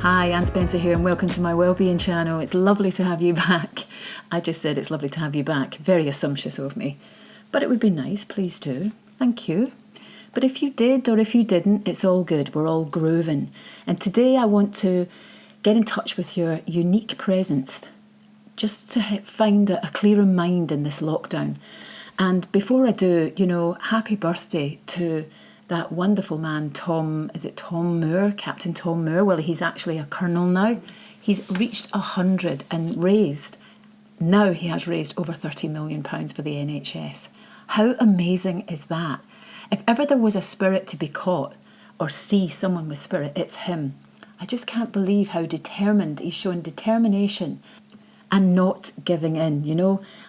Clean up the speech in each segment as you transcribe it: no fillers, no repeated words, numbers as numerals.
Hi, Anne Spencer here and welcome to my Wellbeing channel. It's lovely to have you back. I just said it's lovely to have you back. Very assumptuous of me. But it would be nice, please do. Thank you. But if you did or if you didn't, it's all good. We're all grooving. And today I want to get in touch with your unique presence just to find a clearer mind in this lockdown. And before I do, happy birthday to that wonderful man, Tom Moore, Captain Tom Moore? Well, he's actually a colonel now. He's reached 100 and now he has raised over £30 million for the NHS. How amazing is that? If ever there was a spirit to be caught or see someone with spirit, it's him. I just can't believe how determined he's showing determination and not giving in.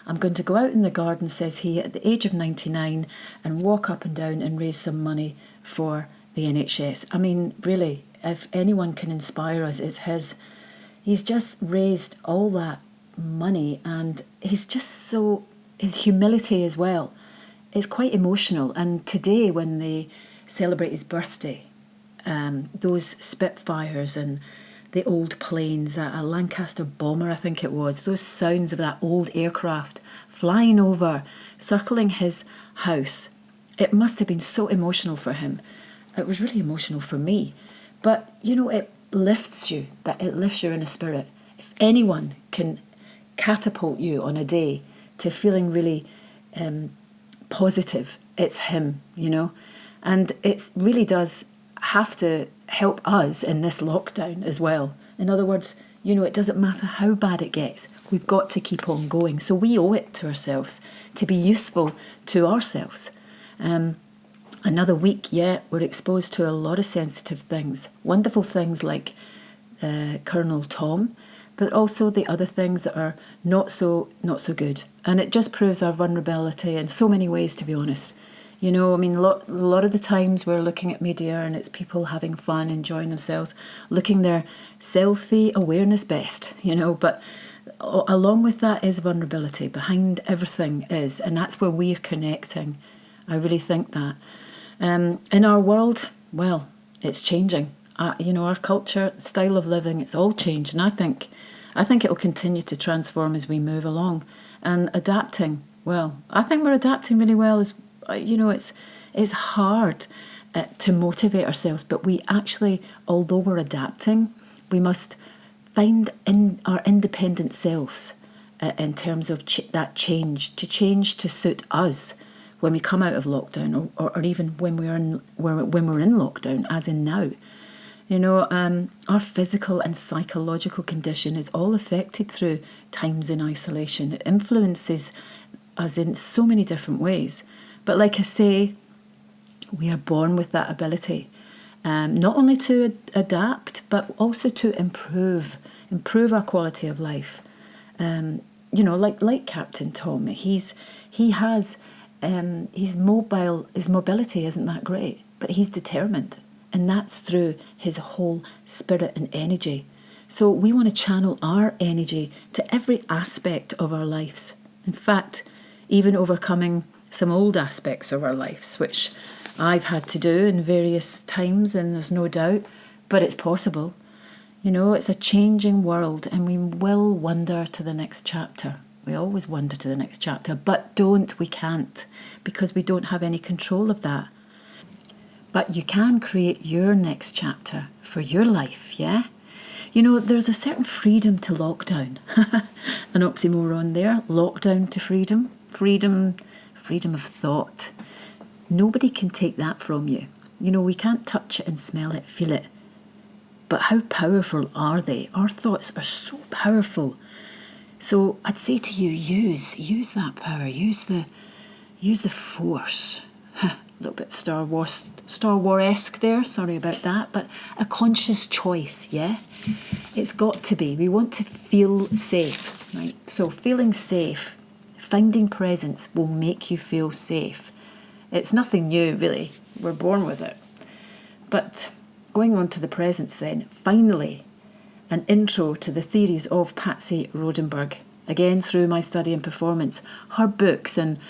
I'm going to go out in the garden, says he, at the age of 99 and walk up and down and raise some money for the NHS. I mean, really, if anyone can inspire us, it's his. He's just raised all that money and he's just his humility as well. It's quite emotional. And today when they celebrate his birthday, those Spitfires and the old planes, a Lancaster bomber, I think it was, those sounds of that old aircraft flying over, circling his house. It must have been so emotional for him. It was really emotional for me. But, it lifts you, it lifts your inner spirit. If anyone can catapult you on a day to feeling really positive, it's him, And it really does have to help us in this lockdown as well. In other words, it doesn't matter how bad it gets, we've got to keep on going. So we owe it to ourselves to be useful to ourselves. Another week yet, we're exposed to a lot of sensitive things, wonderful things like Colonel Tom, but also the other things that are not so good. And it just proves our vulnerability in so many ways, to be honest. A lot of the times we're looking at media and it's people having fun, enjoying themselves, looking their selfie awareness best, but along with that is vulnerability. Behind everything is, and that's where we're connecting. I really think that. In our world, well, it's changing. Our culture, style of living, it's all changed. And I think it'll continue to transform as we move along. And adapting, well, I think we're adapting really well as it's hard to motivate ourselves, but we actually, although we're adapting, we must find in our independent selves in terms of that change to suit us when we come out of lockdown, or even when we're in lockdown, as in now. Our physical and psychological condition is all affected through times in isolation. It influences us in so many different ways. But like I say, we are born with that ability, not only to adapt, but also to improve our quality of life. Like Captain Tom, his mobility isn't that great, but he's determined, and that's through his whole spirit and energy. So we want to channel our energy to every aspect of our lives. In fact, even overcoming some old aspects of our lives, which I've had to do in various times, and there's no doubt, but it's possible. It's a changing world, and we will wander to the next chapter. We always wander to the next chapter, but we can't, because we don't have any control of that. But you can create your next chapter for your life, yeah? There's a certain freedom to lockdown. An oxymoron there, lockdown to freedom. Freedom of thought. Nobody can take that from you. We can't touch it and smell it, feel it. But how powerful are they? Our thoughts are so powerful. So I'd say to you, use that power. Use the force. A little bit Star Wars-esque there. Sorry about that. But a conscious choice, yeah? It's got to be. We want to feel safe, right? So feeling safe, finding presence will make you feel safe. It's nothing new, really. We're born with it. But going on to the presence then, finally, an intro to the theories of Patsy Rodenburg. Again, through my study and performance, her books on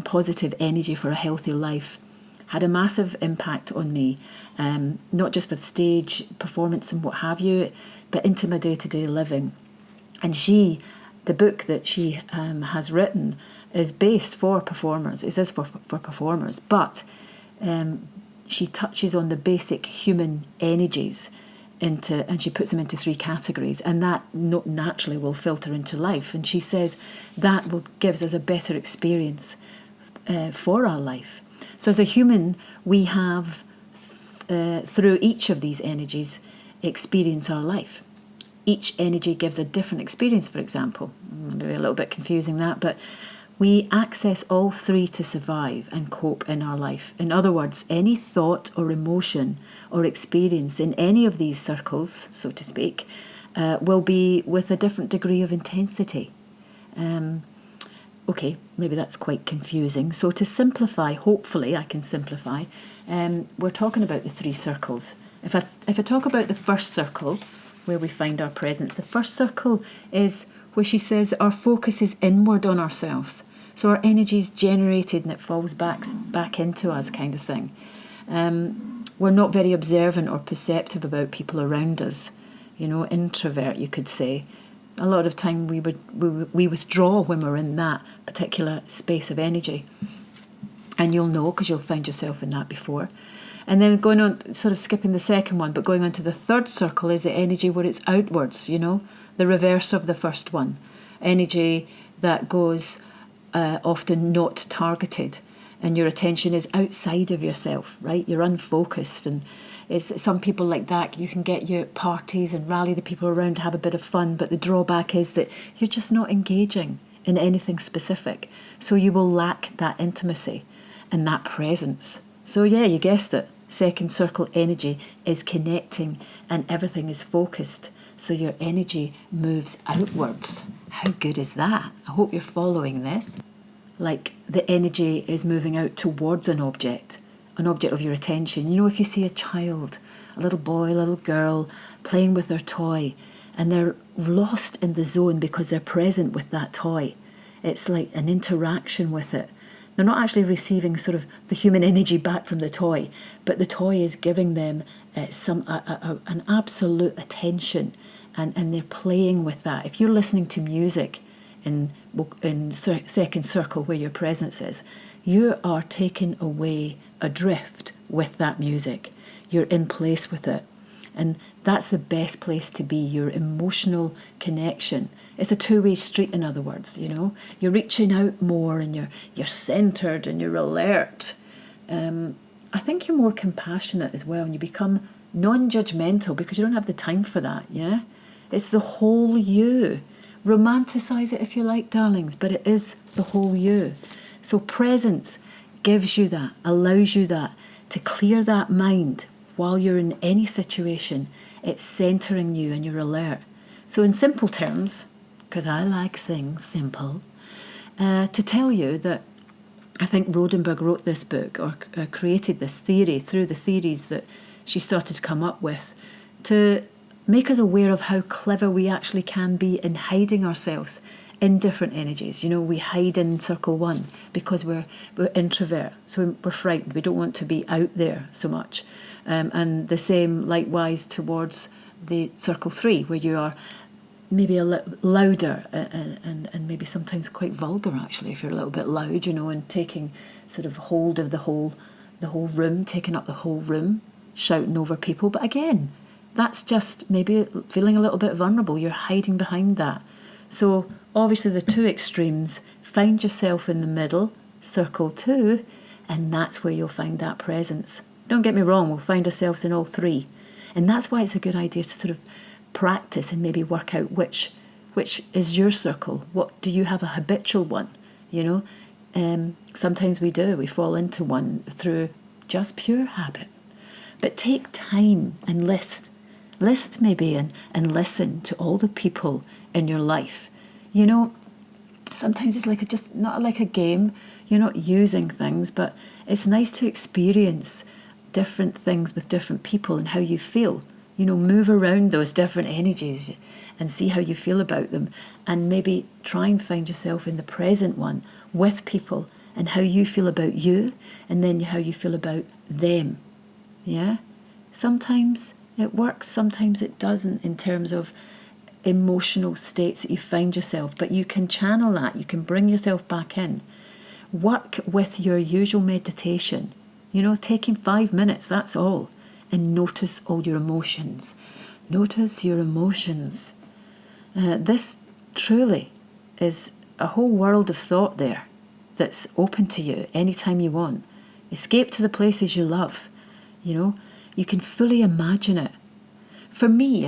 positive energy for a healthy life had a massive impact on me. not just for stage performance and what have you, but into my day-to-day living. And the book that she has written is based for performers. It says for performers, but she touches on the basic human energies and she puts them into 3 categories, and that naturally will filter into life. And she says that gives us a better experience for our life. So as a human, we have through each of these energies experience our life. Each energy gives a different experience, for example. Maybe a little bit confusing that, but we access all 3 to survive and cope in our life. In other words, any thought or emotion or experience in any of these circles, so to speak, will be with a different degree of intensity. Okay, maybe that's quite confusing. So to simplify, hopefully I can simplify, we're talking about the 3 circles. If I talk about the first circle, where we find our presence, the first circle is where she says our focus is inward on ourselves. So our energy is generated and it falls back into us, kind of thing. We're not very observant or perceptive about people around us. Introvert, you could say. A lot of time we withdraw when we're in that particular space of energy. And you'll know, because you'll find yourself in that before. And then going on, sort of skipping the second one, but going on to the third circle is the energy where it's outwards, the reverse of the first one. Energy that goes often not targeted, and your attention is outside of yourself, right? You're unfocused, and some people like that. You can get your parties and rally the people around, have a bit of fun, but the drawback is that you're just not engaging in anything specific. So you will lack that intimacy and that presence. So yeah, you guessed it. Second circle energy is connecting and everything is focused. So your energy moves outwards. How good is that? I hope you're following this. Like the energy is moving out towards an object of your attention. If you see a child, a little boy, a little girl playing with their toy, and they're lost in the zone because they're present with that toy. It's like an interaction with it. They're not actually receiving sort of the human energy back from the toy, but the toy is giving them an absolute attention, and they're playing with that. If you're listening to music in second circle where your presence is, you are taken away adrift with that music. You're in place with it. And that's the best place to be, your emotional connection. It's a two-way street, in other words, You're reaching out more, and you're centred and you're alert. I think you're more compassionate as well, and you become non-judgmental because you don't have the time for that, yeah? It's the whole you. Romanticise it if you like, darlings, but it is the whole you. So presence gives you that, allows you that, to clear that mind while you're in any situation. It's centering you and you're alert. So in simple terms, because I like things simple, to tell you that I think Rodenberg wrote this book, or created this theory through the theories that she started to come up with, to make us aware of how clever we actually can be in hiding ourselves in different energies. We hide in circle 1 because we're introvert, so we're frightened. We don't want to be out there so much. And the same likewise towards the circle 3, where you are maybe a little louder and maybe sometimes quite vulgar, actually, if you're a little bit loud, and taking sort of hold of the whole room, taking up the whole room, shouting over people. But again, that's just maybe feeling a little bit vulnerable. You're hiding behind that. So obviously the two extremes, find yourself in the middle, circle 2, and that's where you'll find that presence. Don't get me wrong, we'll find ourselves in all 3. And that's why it's a good idea to sort of practice and maybe work out which is your circle. What do you have, a habitual one? Sometimes we fall into one through just pure habit. But take time and list maybe and listen to all the people in your life. Sometimes it's like just not like a game. You're not using things, but it's nice to experience different things with different people and how you feel. Move around those different energies and see how you feel about them, and maybe try and find yourself in the present one with people and how you feel about you, and then how you feel about them. Yeah? Sometimes it works, sometimes it doesn't in terms of emotional states that you find yourself, but you can channel that, you can bring yourself back in. Work with your usual meditation, taking 5 minutes, that's all, and notice all your emotions. Notice your emotions. This truly is a whole world of thought there that's open to you anytime you want. Escape to the places you love. You can fully imagine it. For me,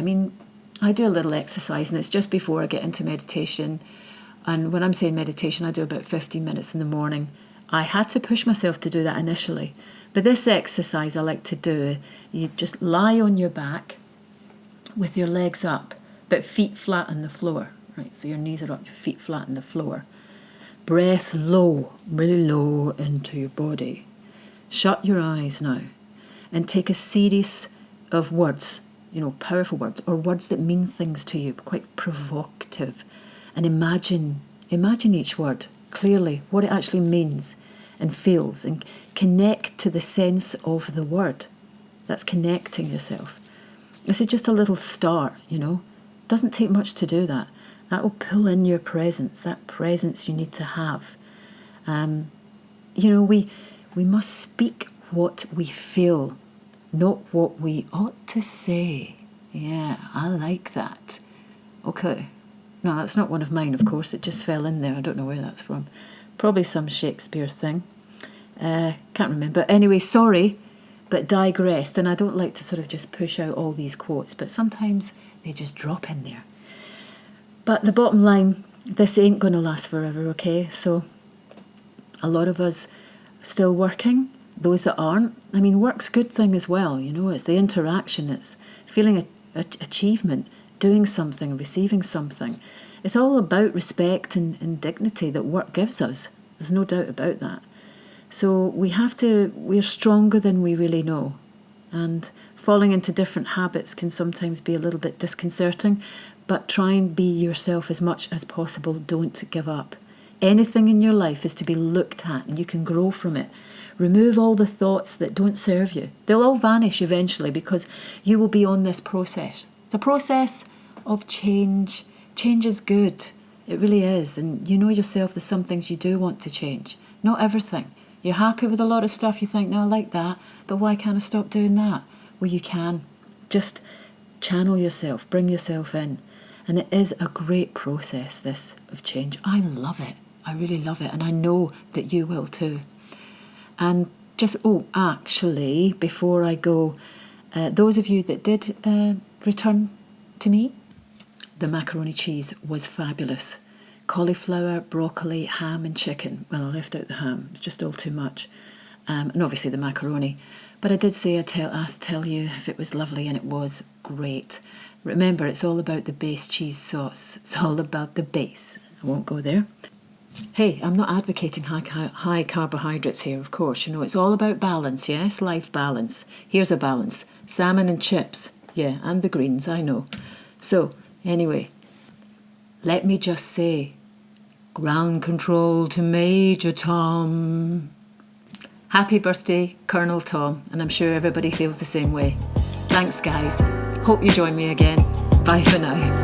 I do a little exercise, and it's just before I get into meditation. And when I'm saying meditation, I do about 15 minutes in the morning. I had to push myself to do that initially. But this exercise I like to do, you just lie on your back with your legs up, but feet flat on the floor. Right, so your knees are up, your feet flat on the floor. Breath low, really low into your body. Shut your eyes now and take a series of words, powerful words, or words that mean things to you, quite provocative. And imagine each word clearly, what it actually means and feels, and connect to the sense of the word. That's connecting yourself. This is just a little start, Doesn't take much to do that. That will pull in your presence, that presence you need to have. We must speak what we feel, not what we ought to say. Yeah, I like that. Okay. No, that's not one of mine, of course. It just fell in there. I don't know where that's from. Probably some Shakespeare thing. Can't remember. Anyway, sorry, but digressed. And I don't like to sort of just push out all these quotes, but sometimes they just drop in there. But the bottom line, this ain't going to last forever, okay? So a lot of us still working. Those that aren't, work's a good thing as well. It's the interaction. It's feeling achievement, doing something, receiving something. It's all about respect and dignity that work gives us. There's no doubt about that. So we're stronger than we really know. And falling into different habits can sometimes be a little bit disconcerting, but try and be yourself as much as possible. Don't give up. Anything in your life is to be looked at, and you can grow from it. Remove all the thoughts that don't serve you. They'll all vanish eventually because you will be on this process. It's a process of change. Change is good. It really is. And you know yourself, there's some things you do want to change. Not everything. You're happy with a lot of stuff. You think, no, I like that, but why can't I stop doing that? Well, you can. Just channel yourself. Bring yourself in. And it is a great process, this, of change. I love it. I really love it. And I know that you will too. And just, actually, before I go, those of you that did return to me, the macaroni cheese was fabulous. Cauliflower, broccoli, ham and chicken. Well, I left out the ham. It's just all too much. And obviously the macaroni. But I did say I'd tell you if it was lovely, and it was great. Remember, it's all about the base cheese sauce. It's all about the base. I won't go there. Hey, I'm not advocating high carbohydrates here, of course. It's all about balance, yes? Life balance. Here's a balance. Salmon and chips. Yeah, and the greens, I know. So, anyway, let me just say, ground control to Major Tom. Happy birthday, Colonel Tom, and I'm sure everybody feels the same way. Thanks, guys. Hope you join me again. Bye for now.